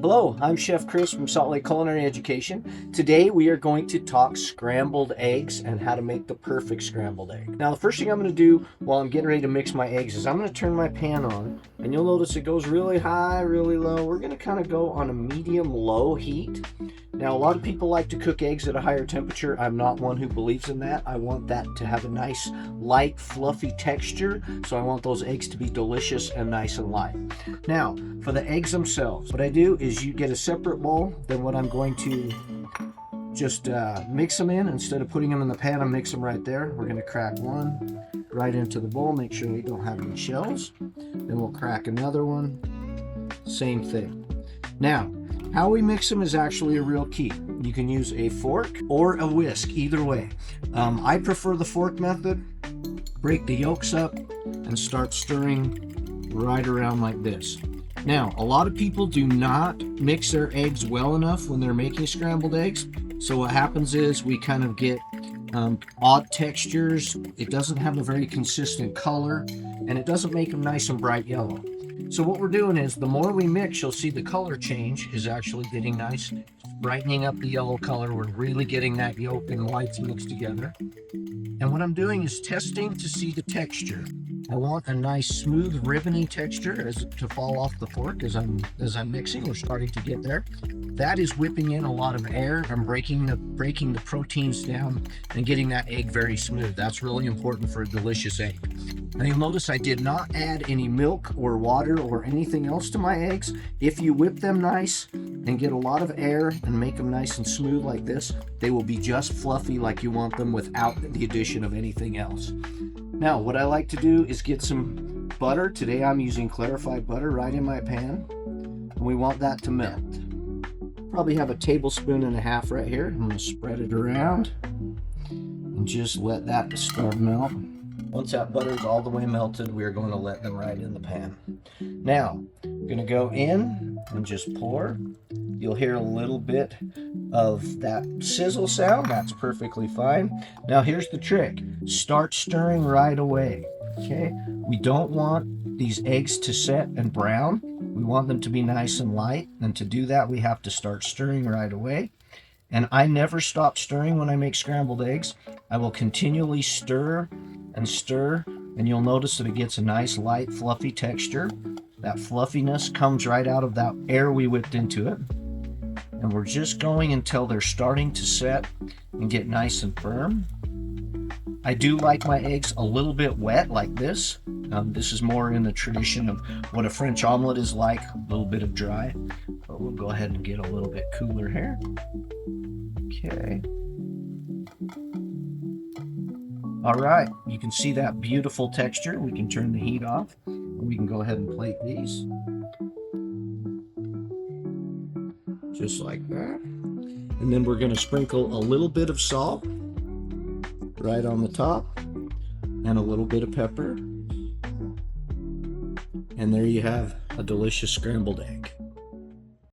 Hello, I'm Chef Chris from Salt Lake Culinary Education. Today we are going to talk scrambled eggs and how to make the perfect scrambled egg. Now the first thing I'm going to do while I'm getting ready to mix my eggs is I'm going to turn my pan on, and you'll notice it goes really high, really low. We're going to kind of go on a medium-low heat. Now a lot of people like to cook eggs at a higher temperature. I'm not one who believes in that. I want that to have a nice light fluffy texture, so I want those eggs to be delicious and nice and light. Now for the eggs themselves, what I do is you get a separate bowl than what I'm going to just mix them in. Instead of putting them in the pan, I mix them right there. We're going to crack one right into the bowl, make sure we don't have any shells. Then we'll crack another one, same thing. Now how we mix them is actually a real key. You can use a fork or a whisk, either way. I prefer the fork method. Break the yolks up and start stirring right around like this. Now, a lot of people do not mix their eggs well enough when they're making scrambled eggs. So what happens is we kind of get odd textures. It doesn't have a very consistent color, and it doesn't make them nice and bright yellow. So what we're doing is the more we mix, you'll see the color change is actually getting nice, brightening up the yellow color. We're really getting that yolk and whites mixed together. And what I'm doing is testing to see the texture. I want a nice smooth ribbony texture to fall off the fork as I'm mixing. We're starting to get there. That is whipping in a lot of air and breaking the proteins down and getting that egg very smooth. That's really important for a delicious egg. And you'll notice I did not add any milk or water or anything else to my eggs. If you whip them nice and get a lot of air and make them nice and smooth like this, they will be just fluffy like you want them without the addition of anything else. Now, what I like to do is get some butter. Today I'm using clarified butter right in my pan. And we want that to melt. Probably have a tablespoon and a half right here. I'm going to spread it around and just let that start melt. Once that butter is all the way melted, we're going to let them right in the pan. Now, I'm going to go in and just pour. You'll hear a little bit of that sizzle sound. That's perfectly fine. Now here's the trick. Start stirring right away. Okay? We don't want these eggs to set and brown. We want them to be nice and light. And to do that, we have to start stirring right away. And I never stop stirring when I make scrambled eggs. I will continually stir and stir, and you'll notice that it gets a nice light fluffy texture. That fluffiness comes right out of that air we whipped into it. And we're just going until they're starting to set and get nice and firm. I do like my eggs a little bit wet like this. This is more in the tradition of what a French omelet is like, a little bit of dry. But we'll go ahead and get a little bit cooler here. Okay. All right, you can see that beautiful texture. We can turn the heat off, and we can go ahead and plate these. Just like that. And then we're gonna sprinkle a little bit of salt right on the top and a little bit of pepper. And there you have a delicious scrambled egg.